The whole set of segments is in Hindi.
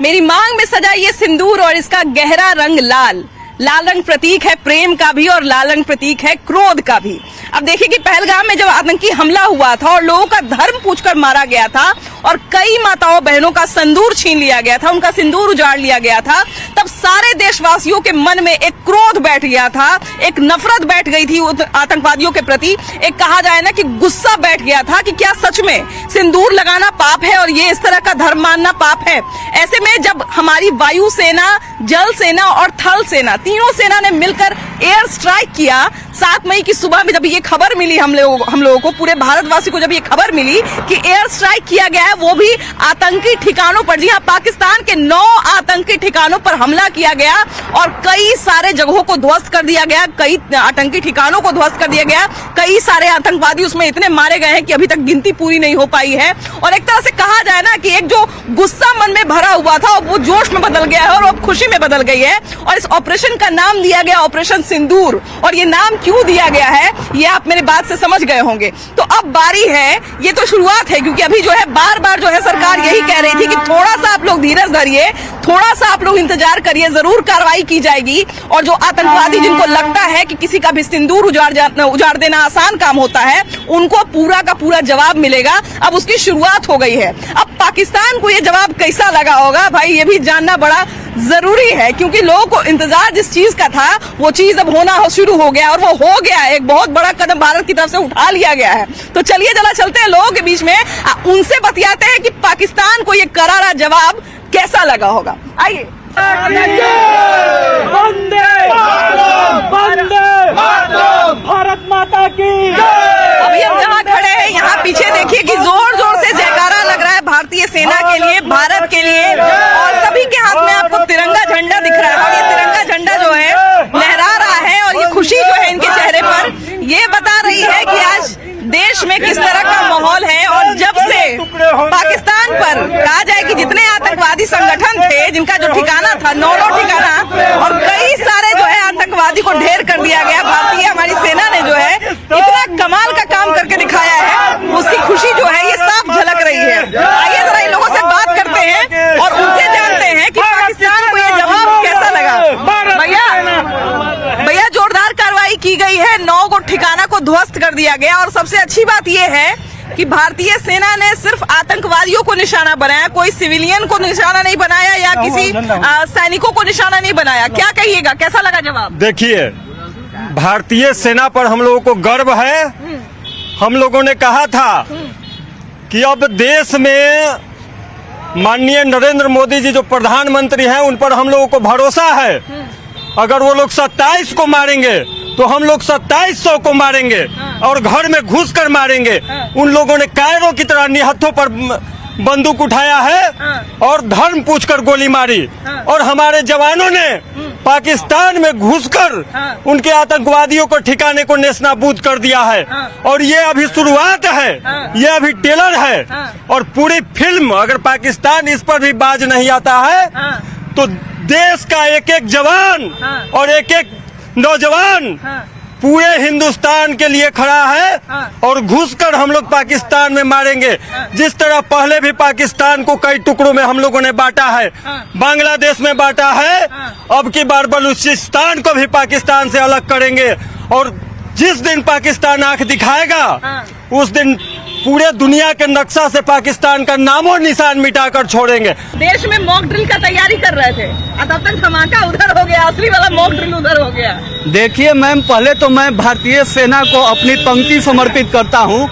मेरी मांग में सजा ये सिंदूर और इसका गहरा रंग लाल। लाल रंग प्रतीक है प्रेम का भी और लाल रंग प्रतीक है क्रोध का भी। अब देखिए कि पहलगाम में जब आतंकी हमला हुआ था और लोगों का धर्म पूछकर मारा गया था और कई माताओं बहनों का सिंदूर छीन लिया गया था, उनका सिंदूर उजाड़ लिया गया था, तब सारे देशवासियों के मन में एक क्रोध बैठ गया था, एक नफरत बैठ गई थी आतंकवादियों के प्रति। एक कहा जाए ना कि गुस्सा बैठ गया था कि क्या सच में सिंदूर लगाना पाप है और ये इस तरह का धर्म मानना पाप है। ऐसे में जब हमारी वायु सेना, जल सेना और थल सेना, तीनों सेना ने मिलकर एयर स्ट्राइक किया 7 मई की सुबह में, जब ये खबर मिली हम लोगों को, पूरे भारतवासी को जब ये खबर मिली कि एयर स्ट्राइक किया गया है, वो भी आतंकी ठिकानों पर, जी हाँ, पाकिस्तान के 9 आतंकी ठिकानों पर हमला किया गया और कई सारे जगहों को ध्वस्त कर दिया गया, कई आतंकी ठिकानों को ध्वस्त कर दिया गया। कई सारे आतंकवादी उसमें इतने मारे गए हैं कि अभी तक गिनती पूरी नहीं हो पाई है। और एक तरह से कहा जाए ना कि एक जो गुस्सा मन में भरा हुआ था वो जोश में बदल गया है और अब खुशी में बदल गई है। और इस ऑपरेशन का नाम दिया गया ऑपरेशन सिंदूर। और ये नाम क्यों दिया गया है ये आप मेरे बात से समझ गए होंगे। तो अब बारी है, ये तो शुरुआत है, क्योंकि अभी जो है बार बार जो है सरकार यही कह रही थी कि थोड़ा सा आप लोग धीरज धरिए, थोड़ा सा आप लोग इंतजार करिए, जरूर कार्रवाई की जाएगी। और जो आतंकवादी जिनको लगता है कि किसी का भी सिंदूर उजाड़ देना आसान काम होता है, उनको पूरा का पूरा जवाब मिलेगा। अब उसकी शुरुआत हो गई है। अब पाकिस्तान को ये जवाब कैसा लगा होगा भाई, ये भी जानना बड़ा जरूरी है, क्योंकि लोगों को इंतजार जिस चीज का था वो चीज अब होना शुरू हो गया और वो हो गया। एक बहुत बड़ा कदम भारत की तरफ से उठा लिया गया है। तो चलिए जरा चलते हैं लोगों के बीच में, उनसे बतियाते हैं कि पाकिस्तान को ये करारा जवाब कैसा लगा होगा। आइए। भारत माता की। अभी हम जहाँ खड़े हैं यहाँ पीछे देखिए कि जोर जोर से जयकारा लग रहा है भारतीय सेना के लिए, भारत के लिए, और सभी के हाथ में आपको तिरंगा झंडा दिख रहा है। और ये तिरंगा झंडा जो है लहरा रहा है और ये खुशी जो है इनके चेहरे पर ये बता रही है कि आज देश में किस तरह का माहौल है। और जब से पाकिस्तान पर कहा जाए कि जितने आतंकवादी संगठन थे जिनका जो ठिकाना था, 9 ठिकाना, और कई सारे जो है आतंकवादी को ढेर कर दिया गया, भारतीय हमारी सेना ने जो है इतना कमाल का काम करके दिखाया है, उसकी खुशी जो है ये साफ झलक रही है। आइए जरा इन लोगों से बात करते हैं और उनसे जानते हैं कि पाकिस्तान को ये जवाब कैसा लगा। भैया जोरदार कार्रवाई की गई है, 9 को ठिकाना को ध्वस्त कर दिया गया। और सबसे अच्छी बात यह है कि भारतीय सेना ने सिर्फ आतंकवादियों को निशाना बनाया, कोई सिविलियन को निशाना नहीं बनाया या किसी सैनिकों को निशाना नहीं बनाया। क्या कहिएगा, कैसा लगा जवाब? देखिए, भारतीय सेना पर हम लोगों को गर्व है। हम लोगों ने कहा था कि अब देश में माननीय नरेंद्र मोदी जी जो प्रधानमंत्री हैं उन पर हम लोगों को भरोसा है। अगर वो लोग 27 को मारेंगे तो हम लोग 2700 को मारेंगे और घर में घुस कर मारेंगे। उन लोगों ने कायरों की तरह निहत्थों पर बंदूक उठाया है और धर्म पूछकर गोली मारी। और हमारे जवानों ने पाकिस्तान में घुसकर उनके आतंकवादियों को ठिकाने को नेस्तनाबूद कर दिया है। और ये अभी शुरुआत है, ये अभी टेलर है। और पूरी फिल्म अगर पाकिस्तान इस पर भी बाज नहीं आता है तो देश का एक एक जवान और एक एक नौजवान पूरे हिंदुस्तान के लिए खड़ा है और घुसकर हम लोग पाकिस्तान में मारेंगे। जिस तरह पहले भी पाकिस्तान को कई टुकड़ों में हम लोगों ने बांटा है, बांग्लादेश में बांटा है, अब की बार बलूचिस्तान को भी पाकिस्तान से अलग करेंगे। और जिस दिन पाकिस्तान आंख दिखाएगा उस दिन पूरे दुनिया के नक्शा से पाकिस्तान का नामो निशान मिटाकर छोड़ेंगे। देश में मॉक ड्रिल का तैयारी कर रहे थे, तब तक धमाका उधर हो गया, असली वाला मॉक ड्रिल उधर हो गया। देखिए मैम, पहले तो मैं भारतीय सेना को अपनी पंक्ति समर्पित करता हूँ।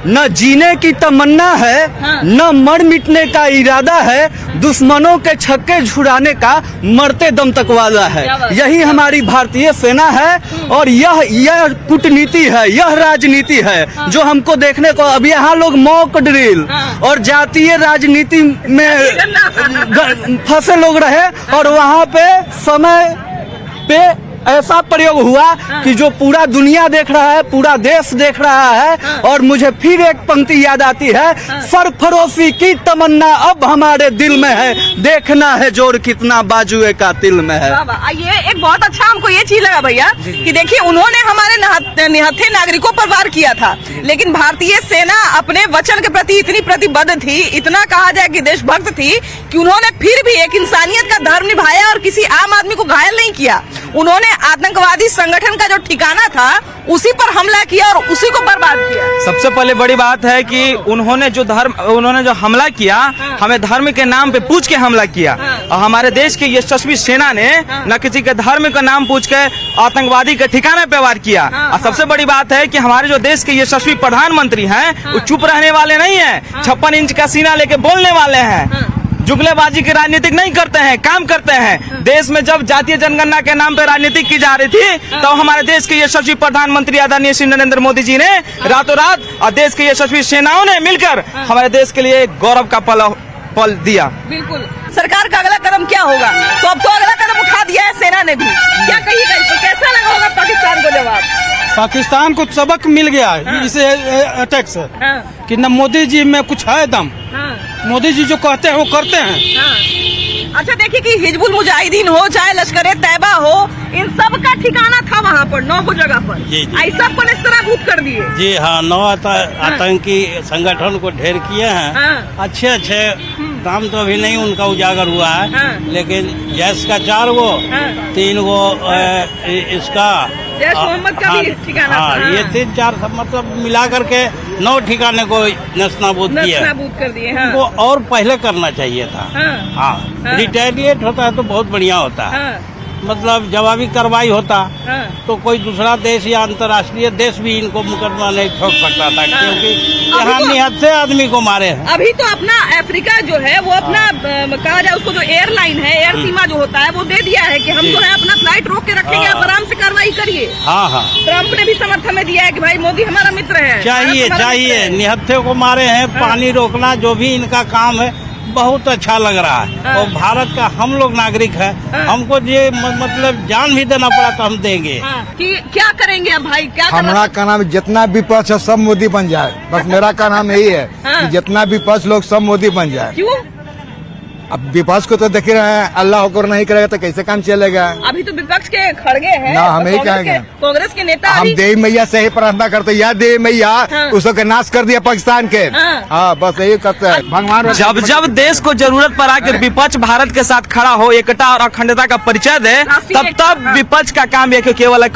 न जीने की तमन्ना है, न मर मिटने का इरादा है, दुश्मनों के छक्के छुड़ाने का मरते दम तक वादा है। यही हमारी भारतीय सेना है और यह कूटनीति है, यह राजनीति है जो हमको देखने को। अब यहाँ लोग मॉक ड्रिल और जातीय राजनीति में फंसे लोग रहे और वहाँ पे समय पे ऐसा प्रयोग हुआ कि जो पूरा दुनिया देख रहा है, पूरा देश देख रहा है। और मुझे फिर एक पंक्ति याद आती है, सरफरोशी की तमन्ना अब हमारे दिल में है, देखना है जोर कितना बाजुए का तिल में है। ये एक बहुत अच्छा हमको ये चीज लगा भैया कि देखिए उन्होंने हमारे निहत्थे नागरिकों पर वार किया था, लेकिन भारतीय सेना अपने वचन के प्रति इतनी प्रतिबद्ध थी, इतना कहा जाए कि देशभक्त थी, कि उन्होंने फिर भी एक इंसानियत का धर्म निभाया और किसी आम आदमी को घायल नहीं किया। उन्होंने आतंकवादी संगठन का जो ठिकाना था उसी पर हमला किया और उसी को बर्बाद किया। सबसे पहले बड़ी बात है कि उन्होंने जो हमला किया, हमें धर्म के नाम पे पूछ के हमला किया। और हमारे देश की यशस्वी सेना ने न किसी के धर्म का नाम पूछ के आतंकवादी के ठिकाने पे वार किया। और सबसे बड़ी बात है कि हमारे जो देश के यशस्वी प्रधानमंत्री हैं वो चुप रहने वाले नहीं है, 56 इंच का सीना लेके बोलने वाले हैं, जुगलेबाजी की राजनीति नहीं करते हैं, काम करते हैं। देश में जब जातीय जनगणना के नाम पर राजनीति की जा रही थी तो हमारे देश के यशस्वी प्रधानमंत्री आदरणीय श्री नरेंद्र मोदी जी ने रातों रात और देश के यशस्वी सेनाओं ने मिलकर हमारे देश के लिए गौरव का पल दिया। बिल्कुल। सरकार का अगला कदम क्या होगा? तो अब तो अगला कदम उठा दिया है सेना ने भी, क्या कहिएगा इस पर? कैसा लगा होगा पाकिस्तान को जवाब? पाकिस्तान को सबक मिल गया है इस अटैक से कि न मोदी जी में कुछ है दम। मोदी जी जो कहते हैं वो करते हैं। अच्छा देखिए कि हिजबुल मुजाहिदीन हो चाहे लश्कर तैयबा हो, इन सब का ठिकाना था वहाँ पर 9 जगह पर, ऐसा को इस तरह गुट कर दिए। जी हाँ, 9 आतंकी संगठन को ढेर किए हैं। अच्छे नाम तो अभी नहीं उनका उजागर हुआ है, लेकिन जैश का 4 गो, 3 गो इसका जैश मोहम्मद का भी ठिकाना था। ये 3-4 मतलब मिला करके 9 ठिकाने को नस्तानाबूद कर दिए। उनको और पहले करना चाहिए था। हाँ, रिटेलिएट होता है तो बहुत बढ़िया होता है। मतलब जवाबी कार्रवाई होता तो कोई दूसरा देश या अंतर्राष्ट्रीय देश भी इनको मुकदमा नहीं ठोक सकता था, क्योंकि यहाँ निहत्थे आदमी को मारे हैं। अभी तो अपना अफ्रीका जो है वो अपना कहा जाए उसको जो एयरलाइन है, एयर सीमा जो होता है वो दे दिया है कि हम जो है अपना फ्लाइट रोक के रखेंगे, आप आराम से कार्रवाई करिए। हाँ, ट्रम्प ने भी समर्थन में दिया है कि भाई मोदी हमारा मित्र है। चाहिए निहत्थे को मारे हैं, पानी रोकना जो भी इनका काम है बहुत अच्छा लग रहा है। और भारत का हम लोग नागरिक है, हमको ये मतलब जान भी देना पड़ा तो हम देंगे। कि क्या करेंगे अब भाई? क्या हमारा का नाम जितना विपक्ष है सब मोदी बन जाए, बस मेरा का नाम यही है कि जितना विपक्ष लोग सब मोदी बन जाए। क्यों? अब विपक्ष को तो देख रहे हैं, अल्लाह हुक्म नहीं करेगा तो कैसे काम चलेगा? अभी तो विपक्ष के खड़गे हैं ना, हम यही कहेंगे। कांग्रेस के नेता हम देवी मैया से ही प्रार्थना करते, या देवी मैया उसको के नाश कर दिया पाकिस्तान के। हाँ, बस यही करते हैं भगवान। जब देश को जरूरत पड़ा कि विपक्ष भारत के साथ खड़ा हो, एकता और अखंडता का परिचय दे, तब विपक्ष का काम है कि केवल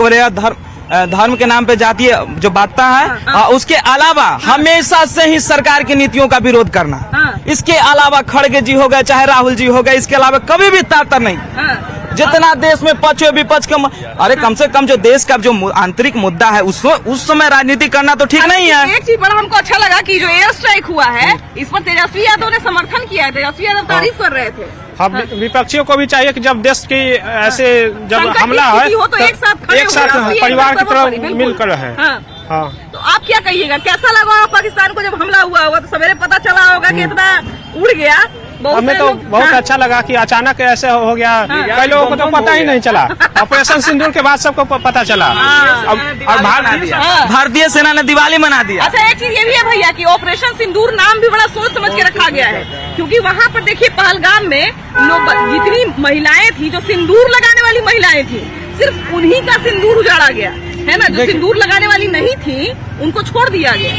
धर्म के नाम पे जातीय जो बातता है, उसके अलावा हमेशा से ही सरकार की नीतियों का विरोध करना। इसके अलावा खड़गे जी हो गए चाहे राहुल जी हो गए, इसके अलावा कभी भी तातर नहीं। जितना देश में पक्ष विपक्ष के अरे कम से कम जो देश का जो आंतरिक मुद्दा है उस समय राजनीति करना तो ठीक नहीं है। एक चीज बड़ा हमको अच्छा लगा कि जो एयर स्ट्राइक हुआ है इस पर तेजस्वी यादव ने समर्थन किया है, तेजस्वी यादव तारीफ कर रहे थे। विपक्षियों को भी चाहिए कि जब देश की ऐसे जब हमला है तो एक साथ परिवार की तरह मिलकर है। हाँ। तो आप क्या कहिएगा, कैसा लगा पाकिस्तान को जब हमला हुआ होगा? तो सवेरे पता चला होगा कि इतना उड़ गया। हमें तो बहुत अच्छा लगा कि अचानक ऐसे हो गया। कई लोगों को तो पता ही नहीं चला। ऑपरेशन सिंदूर के बाद सबको पता चला। और भारतीय सेना ने दिवाली मना दिया। अच्छा एक चीज ये भी है भैया कि ऑपरेशन सिंदूर नाम भी बड़ा सोच समझ के रखा गया है, क्योंकि वहाँ पर देखिए पहलगाम में लोग जितनी महिलाएं थी, जो सिंदूर लगाने वाली महिलाएं थी, सिर्फ उन्हीं का सिंदूर उजाड़ा गया है ना। जो सिंदूर लगाने वाली नहीं थी उनको छोड़ दिया गया।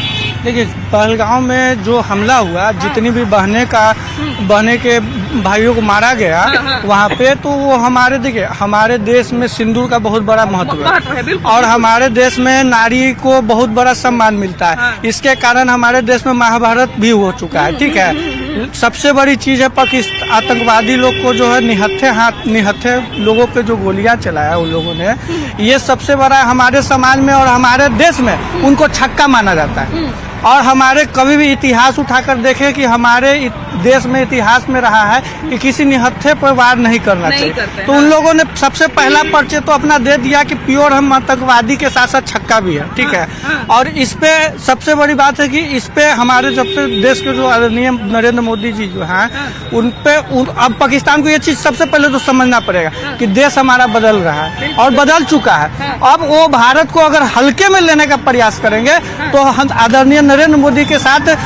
देखिए पहलगाम में जो हमला हुआ, जितनी भी बहने के भाइयों को मारा गया वहाँ पे, तो वो हमारे देश में सिंदूर का बहुत बड़ा महत्व है और हमारे देश में नारी को बहुत बड़ा सम्मान मिलता है। इसके कारण हमारे देश में महाभारत भी हो चुका है। ठीक है, सबसे बड़ी चीज है पाकिस्तान आतंकवादी लोग को जो है निहत्थे लोगों पे जो गोलियां चलाया उन लोगों ने, ये सबसे बड़ा हमारे समाज में और हमारे देश में उनको छक्का माना जाता है। और हमारे कभी भी इतिहास उठाकर देखें कि हमारे देश में इतिहास में रहा है कि किसी निहत्थे पर वार नहीं करना नहीं चाहिए। करते, तो उन लोगों ने सबसे पहला पर्चे तो अपना दे दिया कि प्योर हम आतंकवादी के साथ साथ छक्का भी है, ठीक है। और इस पे सबसे बड़ी बात है कि इस पे हमारे जब से देश के जो आदरणीय नरेंद्र मोदी जी जो हैं उन पे अब पाकिस्तान को ये चीज सबसे पहले तो समझना पड़ेगा कि देश हमारा बदल रहा है और बदल चुका है। अब वो भारत को अगर हल्के में लेने का प्रयास करेंगे तो हम आदरणीय नरेंद्र मोदी के साथ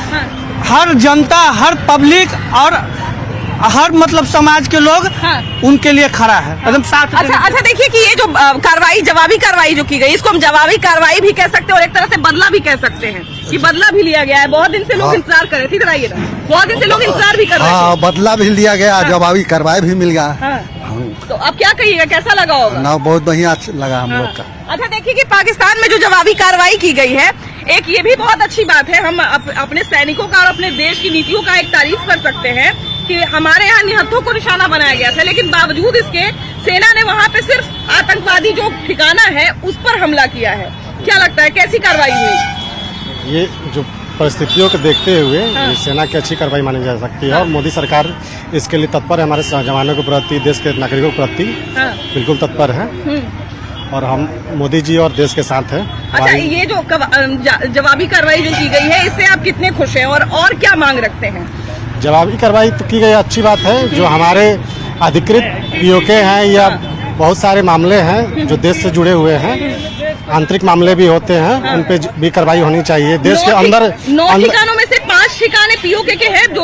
हर जनता, हर पब्लिक और हर मतलब समाज के लोग उनके लिए खड़ा है एकदम साथ। अच्छा देखिए कि ये जो कार्रवाई, जवाबी कार्रवाई जो की गई, इसको हम जवाबी कार्रवाई भी कह सकते हैं और एक तरह से बदला भी कह सकते हैं कि बदला भी लिया गया है। बहुत दिन से लोग इंतजार कर रहे थे, इधर आइए ना, बहुत दिन से लोग इंतजार भी कर रहे थे। बदला भी लिया गया, जवाबी कार्रवाई भी मिल गया। तो अब क्या कहिएगा, कैसा लगा होगा? ना बहुत बढ़िया लगा हम लोग का। अच्छा देखिए कि पाकिस्तान में जो जवाबी कार्रवाई की गई है, एक ये भी बहुत अच्छी बात है। हम अपने सैनिकों का और अपने देश की नीतियों का एक तारीफ कर सकते हैं कि हमारे यहाँ निहत्थों को निशाना बनाया गया था, लेकिन बावजूद इसके सेना ने वहाँ पे सिर्फ आतंकवादी जो ठिकाना है उस पर हमला किया है। क्या लगता है कैसी कार्रवाई हुई? ये जो परिस्थितियों को देखते हुए ये सेना की अच्छी कार्रवाई मानी जा सकती है और मोदी सरकार इसके लिए तत्पर है। हमारे जवानों के प्रति, देश के नागरिकों के प्रति बिल्कुल तत्पर है और हम मोदी जी और देश के साथ हैं। अच्छा, ये जो जवाबी कार्रवाई जो की गई है, इससे आप कितने खुश हैं और क्या मांग रखते हैं? जवाबी कार्रवाई तो की गई, अच्छी बात है। जो हमारे अधिकृत पीओके हैं या बहुत सारे मामले हैं जो देश से जुड़े हुए हैं, आंतरिक मामले भी होते हैं, उन पे भी कार्रवाई होनी चाहिए। देश के अंदर 9 ठिकानों में से 5 ठिकाने पीओके के हैं, जो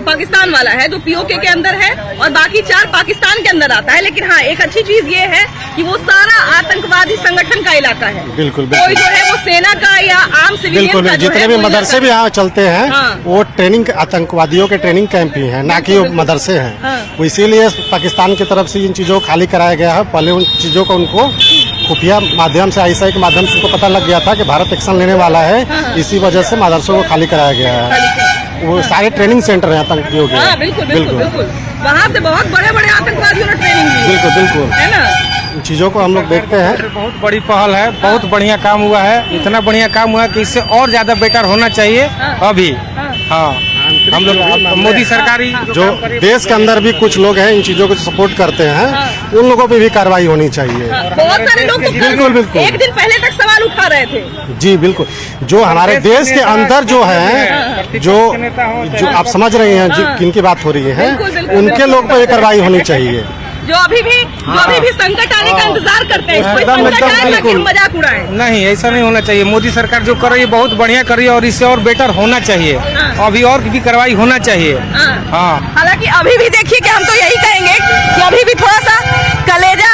पाकिस्तान वाला है, जो पीओके के अंदर है, और बाकी 4 पाकिस्तान के अंदर आता है। लेकिन हाँ, एक अच्छी चीज ये है कि वो सारा आतंकवादी संगठन का इलाका है। बिल्कुल कोई जो है वो सेना का या आम सिविलियन बिल्कुल का जो जितने है भी वो मदरसे भी यहाँ चलते हैं हाँ। वो ट्रेनिंग, आतंकवादियों के ट्रेनिंग कैंप ही हैं, ना कि वो मदरसे हैं। वो इसीलिए पाकिस्तान की तरफ से इन चीजों को खाली कराया गया है। पहले उन चीजों को उनको खुफिया माध्यम से, आईएसआई के माध्यम से उनको पता लग गया था कि भारत एक्शन लेने वाला है, इसी वजह से मदरसों को खाली कराया गया है। वो सारे ट्रेनिंग सेंटर हैं आतंकियों के। हाँ, बिल्कुल। वहाँ से बहुत बड़े आतंकवादियों ने ट्रेनिंग ली है। बिल्कुल है ना। इन चीजों को हम लोग देखते हैं। बहुत बड़ी पहल है, बहुत बढ़िया काम हुआ है। इतना बढ़िया काम हुआ है कि इससे और ज्यादा बेटर होना चाहिए अभी। हाँ, हम लोग मोदी सरकारी जो देश के अंदर भी कुछ लोग हैं इन चीजों को सपोर्ट करते हैं, उन लोगों पे भी कार्रवाई होनी चाहिए। बहुत सारे लोग तो बिल्कुल एक दिन पहले तक सवाल उठा रहे थे। जी बिल्कुल, जो हमारे देश के अंदर जो है, जो आप समझ रहे हैं किनकी बात हो रही है, उनके लोग पे कार्रवाई होनी चाहिए। जो अभी भी संकट आने का इंतजार करते हैं, कोई संकट आए ताकि हम मजाक उड़ाएं। नहीं, ऐसा नहीं होना चाहिए। मोदी सरकार जो कर रही है बहुत बढ़िया कर रही है और इससे और बेटर होना चाहिए। अभी और भी कार्रवाई होना चाहिए। हाँ, हालांकि अभी भी देखिए कि हम तो यही कहेंगे कि अभी भी थोड़ा सा कलेजा,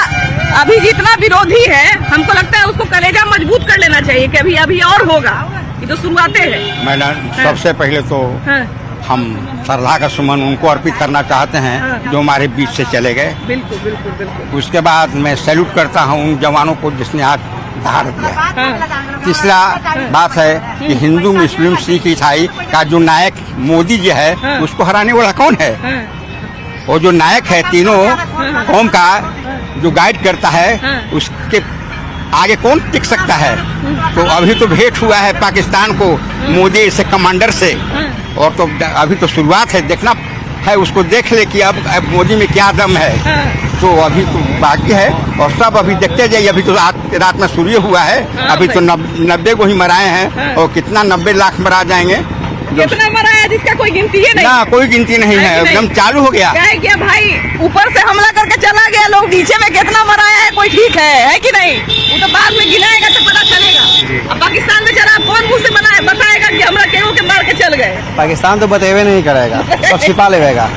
अभी जितना विरोधी है हमको लगता है उसको कलेजा मजबूत कर लेना चाहिए कि अभी और होगा। ये तो शुरुआतें हैं। मैडम, सबसे पहले तो हम श्रद्धा का सुमन उनको अर्पित करना चाहते हैं जो हमारे बीच से चले गए। बिल्कुल। उसके बाद मैं सैल्यूट करता हूँ उन जवानों को जिसने आज धार दिया। तीसरा बात है कि हिंदू, मुस्लिम, सिख, ईसाई का जो नायक मोदी जी है, उसको हराने वाला कौन है? वो जो नायक है तीनों कौम का, जो गाइड करता है, उसके आगे कौन टिक सकता है? तो अभी तो भेंट हुआ है पाकिस्तान को मोदी से, कमांडर से, और तो अभी तो शुरुआत है। देखना है, उसको देख ले कि अब मोदी में क्या दम है। तो अभी तो बाकी है और सब अभी देखते जाइए। अभी तो रात में सूर्य हुआ है, अभी तो 90 को ही मराए हैं और कितना 90 लाख मरा जाएंगे। कितना मरा है जिसका कोई गिनती है नहीं। ना, कोई गिनती नहीं है, एकदम चालू हो गया। क्या भाई, ऊपर से हमला करके चला गया, लोग नीचे में कितना मराया है कोई ठीक है कि नहीं? वो तो बाद में गिनाएगा तो पता चलेगा। अब पाकिस्तान में जरा कौन मुँह से बताएगा कि हमरा केहू के मार के चल गए? पाकिस्तान तो बतेवे नहीं करेगा, सब छिपा लेगा।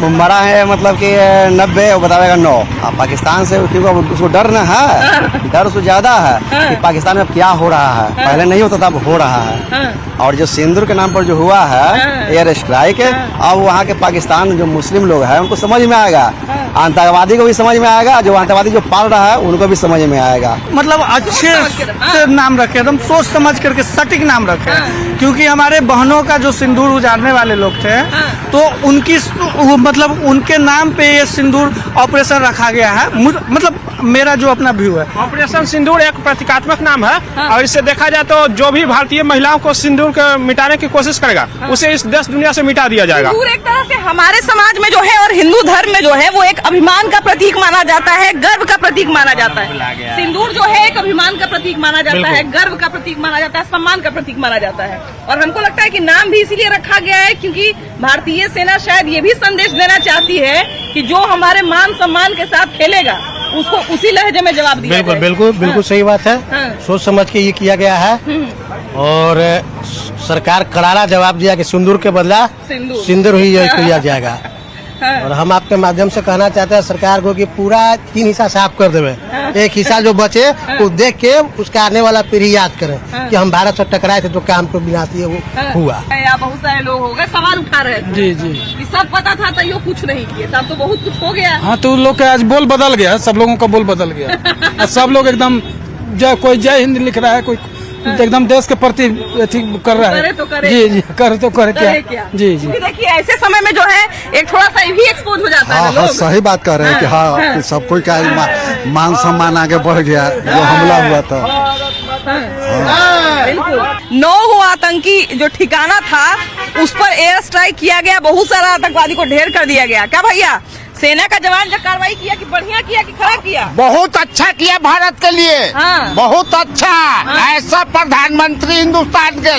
मरा है मतलब कि 90 और बतावेगा 9। पाकिस्तान से उसको डर न है, डर उसको ज्यादा है कि पाकिस्तान में अब क्या हो रहा है। पहले नहीं होता था, अब हो रहा है। और जो सिंदूर के नाम पर जो हुआ है एयर स्ट्राइक, अब वहाँ के पाकिस्तान जो मुस्लिम लोग हैं उनको समझ में आएगा। आतंकवादी को भी समझ में आएगा, जो आतंकवादी जो पाल रहा है उनको भी समझ में आएगा। मतलब अच्छे से नाम रखे, एकदम सोच समझ करके सटीक नाम रखे, क्योंकि हमारे बहनों का जो सिंदूर उजाड़ने वाले लोग थे तो उनकी मतलब उनके नाम पे ये सिंदूर ऑपरेशन रखा गया है। मतलब मेरा जो अपना व्यू है, ऑपरेशन सिंदूर एक प्रतीकात्मक नाम है और इससे देखा जाए तो जो भी भारतीय महिलाओं को सिंदूर को मिटाने की कोशिश करेगा उसे इस देश दुनिया से मिटा दिया जाएगा। सिंदूर एक तरह से हमारे समाज में जो है और हिंदू धर्म में जो है वो एक अभिमान का प्रतीक माना जाता है, गर्व का प्रतीक माना जाता है। सिंदूर जो है एक अभिमान का प्रतीक माना जाता है, गर्व का प्रतीक माना जाता है, सम्मान का प्रतीक माना जाता है। और हमको लगता है कि नाम भी इसीलिए रखा गया है क्योंकि भारतीय सेना शायद ये भी संदेश देना चाहती है कि जो हमारे मान सम्मान के साथ खेलेगा उसको उसी लहजे में जवाब दिया बिल्कुल जाए। बिल्कुल बिल्कुल सही बात है। सोच समझ के ये किया गया है और सरकार करारा जवाब दिया कि सिंदूर के बदला सिंदूर ही किया जाएगा। और हम आपके माध्यम से कहना चाहते हैं सरकार को कि पूरा 3 हिस्सा साफ कर देवे, एक हिस्सा जो बचे वो देख के उसका आने वाला पीढ़ी याद करे कि हम भारत से टकराए थे तो क्या हमको बिनाती है वो हुआ। बहुत सारे लोग हो गए सवाल उठा रहे थे जी जी कि सब पता था तो ये कुछ नहीं किए, तब तो बहुत कुछ हो गया। हाँ, तो उन लोग का आज बोल बदल गया, सब लोगों का बोल बदल गया। सब लोग एकदम कोई जय हिंद लिख रहा है, कोई एकदम देश के प्रति कर रहा है। करे तो करे। जी जी, करे तो करे क्या। जी जी, देखिए ऐसे समय में जो है एक थोड़ा सा भी एक्सपोज हो जाता है लोग। सही बात कर रहे हैं कि हाँ कि सब कोई का मान सम्मान आगे बढ़ गया जो हमला हुआ था। बिल्कुल 9 आतंकी जो ठिकाना था उस पर एयर स्ट्राइक किया गया, बहुत सारा आतंकवादी को ढेर कर दिया गया। क्या भैया सेना का जवान जो कार्रवाई किया कि बढ़िया किया कि खराब किया? बहुत अच्छा किया भारत के लिए। हाँ। बहुत अच्छा। ऐसा प्रधानमंत्री हिंदुस्तान के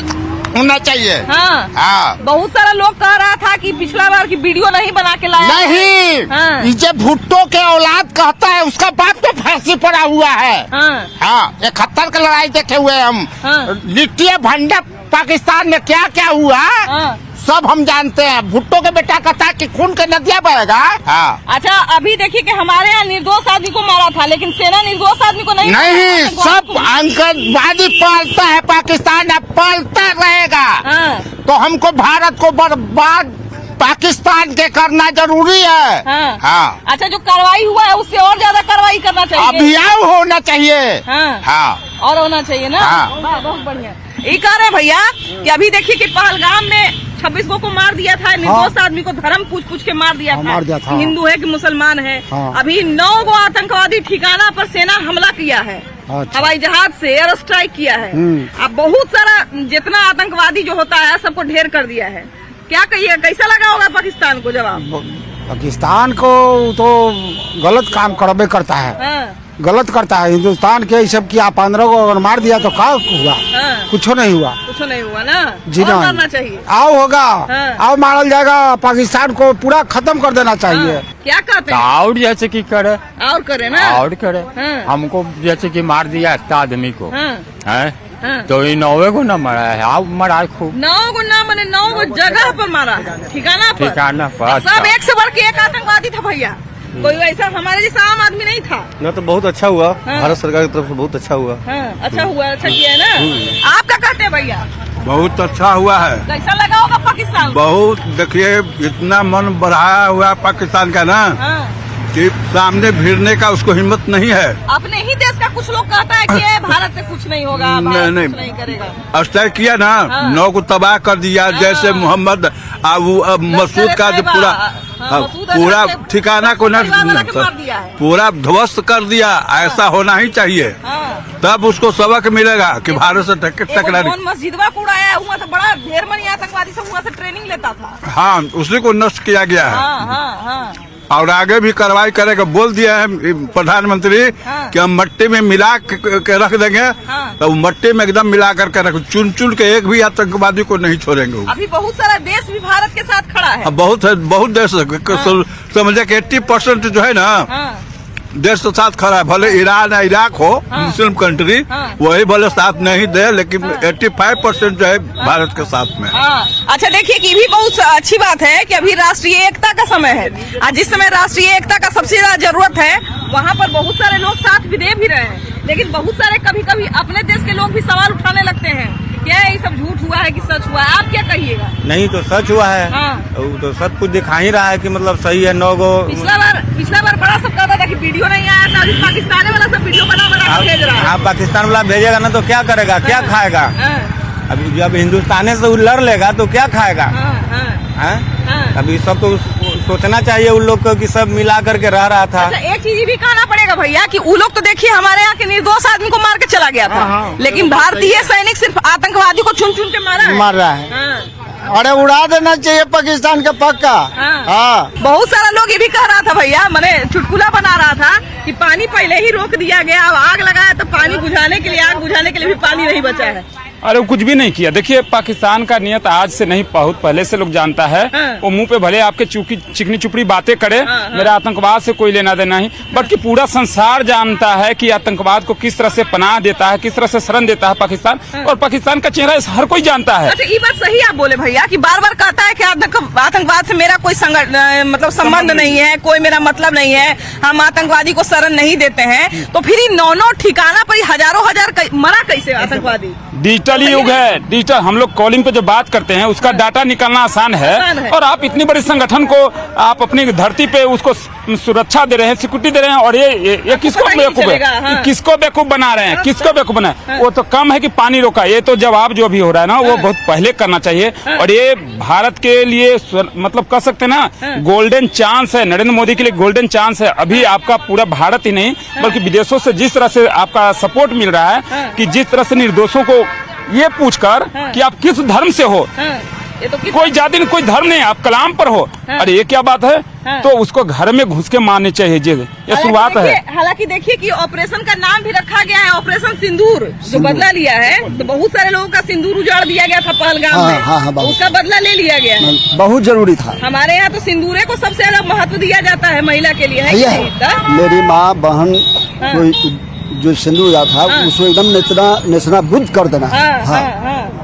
होना चाहिए। हाँ। बहुत सारा लोग कह रहा था कि पिछला बार की वीडियो नहीं बना के लाया। नहीं, हाँ। जो भुट्टो के औलाद कहता है उसका बाप तो फांसी पड़ा हुआ है। हाँ, 71 की लड़ाई देखे हुए हम। लिट्टी भंडा पाकिस्तान में क्या क्या हुआ सब हम जानते हैं। भुट्टो के बेटा कहता है कि खून के नदियाँ बहेगा। हाँ। अच्छा, अभी देखिए कि हमारे यहाँ निर्दोष आदमी को मारा था लेकिन सेना निर्दोष आदमी को नहीं सब आतंकवादी पालता है पाकिस्तान, अब पालता रहेगा। तो हमको भारत को बर्बाद पाकिस्तान के करना जरूरी है। हाँ। अच्छा, जो कार्रवाई हुआ है उससे और ज्यादा कार्रवाई करना चाहिए, अभियान होना चाहिए। हाँ। और होना चाहिए ना। बहुत बढ़िया। ये कह रहे भैया कि अभी देखिए कि पहलगाम में 26 को मार दिया था, निर्दोष आदमी को धर्म पूछ के मार दिया था, हिंदू है कि मुसलमान है। अभी 9 आतंकवादी ठिकाना पर सेना हमला किया है, हवाई जहाज से एयर स्ट्राइक किया है। अब बहुत सारा जितना आतंकवादी जो होता है सबको ढेर कर दिया है। क्या कहिए, कैसा लगा होगा पाकिस्तान को जवाब? पाकिस्तान को तो गलत काम करबे करता है, गलत करता है। हिंदुस्तान के सब किया 15 को अगर मार दिया तो क्या हुआ? कुछ नहीं हुआ। कुछ नहीं हुआ ना। जी ना, करना चाहिए। आओ होगा, आओ मारल जाएगा, पाकिस्तान को पूरा खत्म कर देना चाहिए। क्या कहते हैं? और जैसे कि करे और करे ना, और करे। हमको जैसे कि मार दिया 7 आदमी को है तो ये 9 को न मारा है, आप मारा खूब। 9 को ना मैंने 9 जगह पर मारा है, ठिकाना पर। सब एक से बढ़ के एक आतंकवादी था भैया, कोई ऐसा हमारे जैसा आम आदमी नहीं था ना। तो बहुत अच्छा हुआ, भारत सरकार की तरफ से बहुत अच्छा हुआ। अच्छा हुआ, अच्छा किया है ना। आप क्या कहते हैं भैया? बहुत अच्छा हुआ है। कैसा लगा होगा पाकिस्तान? बहुत, देखिए इतना मन बढ़ाया हुआ पाकिस्तान का ना कि सामने भिड़ने का उसको हिम्मत नहीं है। अपने ही देश का कुछ लोग कहता है कि ये भारत से कुछ नहीं होगा, भारत नहीं, कुछ नहीं करेगा। अस्तर किया ना, 9 को तबाह कर दिया। जैसे मोहम्मद मसूद का जो पूरा ठिकाना को पूरा ध्वस्त कर दिया। ऐसा होना ही चाहिए, तब उसको सबक मिलेगा कि भारत से टकरा। मस्जिदवा को उड़ाया हुआ था, बड़ा ढेर मनी आतंकवादी सब वहाँ से ट्रेनिंग लेता था। हाँ, उसी को नष्ट किया गया है। और आगे भी कार्रवाई करेगा, बोल दिया है प्रधानमंत्री कि हम मट्टी में मिला के रख देंगे। तो मट्टी में एकदम मिला करके रख, चुन चुन के एक भी आतंकवादी को नहीं छोड़ेंगे। अभी बहुत सारा देश भी भारत के साथ खड़ा है। बहुत देश समझे कि 80% जो है ना देश के साथ खड़ा है। भले ईरान या इराक हो, मुस्लिम कंट्री, वही भले साथ नहीं दे, लेकिन 85% जो है भारत के साथ में। अच्छा, देखिए कि भी बहुत अच्छी बात है कि अभी राष्ट्रीय एकता का समय है, और जिस समय राष्ट्रीय एकता का सबसे ज्यादा जरूरत है वहाँ पर बहुत सारे लोग साथ भी दे भी रहे हैं, लेकिन बहुत सारे कभी कभी अपने देश के लोग भी सवाल उठाने लगते हैं क्या ये सब झूठ हुआ है कि सच हुआ है, आप क्या कहिएगा? नहीं तो सच हुआ है। हाँ। वो तो सब कुछ दिखा ही रहा है कि मतलब सही है। 9 गो पिछला बार बड़ा सब कहता था कि वीडियो नहीं आया था, अभी पाकिस्तानी वाला सब वीडियो बना के भेज रहा है। आप पाकिस्तान वाला भेजेगा ना तो क्या करेगा, क्या खाएगा? अभी जब हिंदुस्तानी से वो लड़ लेगा तो क्या खाएगा? अभी सब तो सोचना चाहिए उन लोग को कि सब मिला करके रह रहा था। अच्छा, एक चीज भी कहना पड़ेगा भैया कि वो लोग तो देखिए हमारे यहाँ के निर्दोष आदमी को मार के चला गया था, लेकिन भारतीय सैनिक सिर्फ आतंकवादी को चुन चुन के मार रहा है। अरे उड़ा देना चाहिए पाकिस्तान का पक्का। हाँ। बहुत सारा लोग ये भी कह रहा था भैया, मैंने चुटकुला बना रहा था कि पानी पहले ही रोक दिया गया, अब आग लगाया तो पानी बुझाने के लिए, आग बुझाने के लिए भी पानी नहीं बचा है। अरे वो कुछ भी नहीं किया। देखिए पाकिस्तान का नियत आज से नहीं, बहुत पहले से लोग जानता है। वो मुंह पे भले आपके चिकनी चुपड़ी बातें करे, मेरा आतंकवाद से कोई लेना देना नहीं, बल्कि पूरा संसार जानता है कि आतंकवाद को किस तरह से पनाह देता है, किस तरह से शरण देता है पाकिस्तान, और पाकिस्तान का चेहरा हर कोई जानता है। अच्छा, ये बात सही आप बोले भैया कि बार बार कहता है कि आतंकवाद से मेरा कोई मतलब संबंध नहीं है, कोई मेरा मतलब नहीं है, हम आतंकवादी को शरण नहीं देते हैं, तो फिर 9 ठिकाना पर हजारों हजार मरा कैसे आतंकवादी? डिजिटल युग है, डिजिटल। हम लोग कॉलिंग पे जो बात करते हैं उसका डाटा निकालना आसान है, और आप इतनी बड़ी संगठन को आप अपनी धरती पे उसको सुरक्षा दे रहे हैं, सिक्योरिटी दे रहे हैं, और ये किसको बेवकूफ है, किसको बेवकूफ बना रहे हैं, किसको बेवकूफ बना है? वो तो कम है कि पानी रोका, ये तो जवाब जो भी हो रहा है ना वो बहुत पहले करना चाहिए। और ये भारत के लिए मतलब कह सकते हैं ना गोल्डन चांस है, नरेंद्र मोदी के लिए गोल्डन चांस है। अभी आपका पूरा भारत ही नहीं बल्कि विदेशों से जिस तरह से आपका सपोर्ट मिल रहा है कि जिस तरह से निर्दोषों को ये पूछकर कि आप किस धर्म से हो, ये तो कोई जाति नहीं, कोई धर्म नहीं, आप कलाम पर हो, अरे ये क्या बात है? तो उसको घर में घुस के मारने चाहिए। ये शुरुआत है। हालांकि देखिए कि ऑपरेशन का नाम भी रखा गया है ऑपरेशन सिंदूर, जो बदला लिया है, तो बहुत सारे लोगों का सिंदूर उजाड़ दिया गया था पहलगाम में। तो उसका बदला ले लिया गया है, बहुत जरूरी था। हमारे यहाँ तो सिंदूरे को सबसे ज्यादा महत्व दिया जाता है महिला के लिए, है कि नहीं? मेरी माँ बहन जो सिंदूर था उसको एकदम नेशनाबूद कर देना।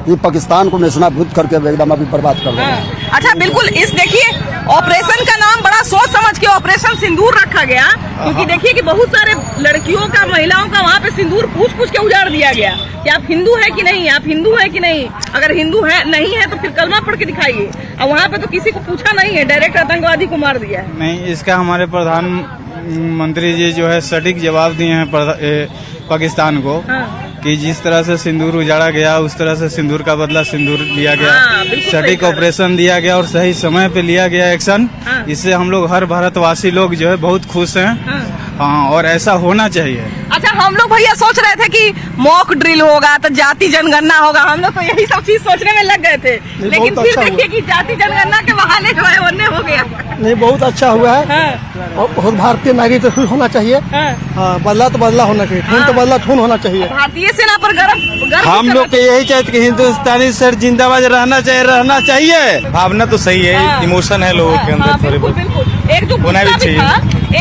ये पाकिस्तान को नेशनाबूद करके एकदम अभी बर्बाद कर देना। अच्छा, बिल्कुल। इस देखिए ऑपरेशन का नाम बड़ा सोच समझ के ऑपरेशन सिंदूर रखा गया, क्योंकि देखिए कि बहुत सारे लड़कियों का, महिलाओं का वहाँ पे सिंदूर पूछ के उजाड़ दिया गया कि आप हिंदू है कि नहीं, आप हिंदू है कि नहीं। अगर हिंदू है नहीं है तो फिर कलमा पढ़ के दिखाइए। और वहाँ पे तो किसी को पूछा नहीं है, डायरेक्ट आतंकवादी को मार दिया है। नहीं, इसका हमारे प्रधानमंत्री जी जो है सटीक जवाब दिए हैं पाकिस्तान को कि जिस तरह से सिंदूर उजाड़ा गया उस तरह से सिंदूर का बदला सिंदूर लिया गया। सटीक ऑपरेशन दिया गया और सही समय पे लिया गया एक्शन। इससे हम लोग हर भारतवासी लोग जो है बहुत खुश हैं। हाँ, और ऐसा होना चाहिए। अच्छा, हम लोग भैया सोच रहे थे कि मॉक ड्रिल होगा तो जाति जनगणना होगा, हम लोग तो यही सब चीज सोचने में लग गए थे, लेकिन फिर देखिए कि जाति जनगणना के बहाने जो है वन्य हो गया। नहीं, बहुत अच्छा हुआ है। और बहुत भारतीय नागरिक तो खुश होना चाहिए। बदला तो बदला होना चाहिए, खून तो बदला खून होना चाहिए। भारतीय सेना पर गर्व हम लोग के यही चाहते कि हिंदुस्तानी सर जिंदाबाद रहना चाहिए। भावना तो सही है, इमोशन है लोगों के अंदर थोड़े बहुत। एक जो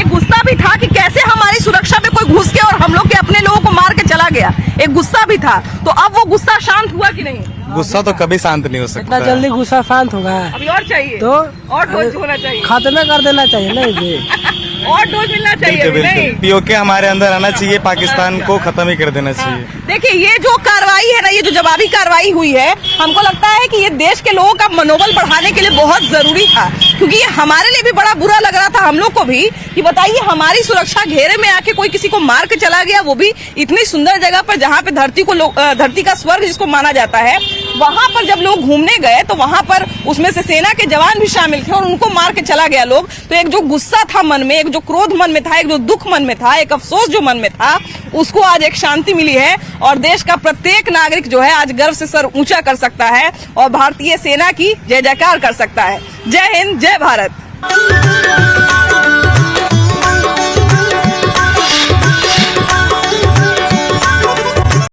गुस्सा भी था कि कैसे हमारी सुरक्षा में कोई घुस के और हम लोग के अपने लोगों को मार के चला गया, एक गुस्सा भी था। तो अब वो गुस्सा शांत हुआ कि नहीं? गुस्सा तो कभी शांत नहीं हो सकता। जल्दी गुस्सा शांत होगा अभी और चाहिए तो और डोज होना चाहिए, खात्मे कर देना चाहिए। नहीं और डोज मिलना चाहिए। नहीं, पीओके हमारे अंदर आना चाहिए, पाकिस्तान को खत्म ही कर देना चाहिए। देखिए ये जो कार्रवाई है ना, ये जो जवाबी कार्रवाई हुई है, हमको लगता है कि ये देश के लोगों का मनोबल बढ़ाने के लिए बहुत जरूरी था, क्योंकि ये हमारे लिए भी बड़ा बुरा लग रहा था हम लोग को भी कि बताइए हमारी सुरक्षा घेरे में आके कोई किसी को मार के चला गया, वो भी इतनी सुंदर जगह पर जहाँ पे धरती का स्वर्ग जिसको माना जाता है, वहाँ पर जब लोग घूमने गए तो वहाँ पर उसमें से सेना के जवान भी शामिल थे और उनको मार के चला गया लोग। तो एक जो गुस्सा था मन में, एक जो क्रोध मन में था, एक जो दुख मन में था, एक अफसोस जो मन में था, उसको आज एक शांति मिली है और देश का प्रत्येक नागरिक जो है आज गर्व से सर ऊंचा कर सकता है और भारतीय सेना की जय जयकार कर सकता है। जय हिंद, जय भारत।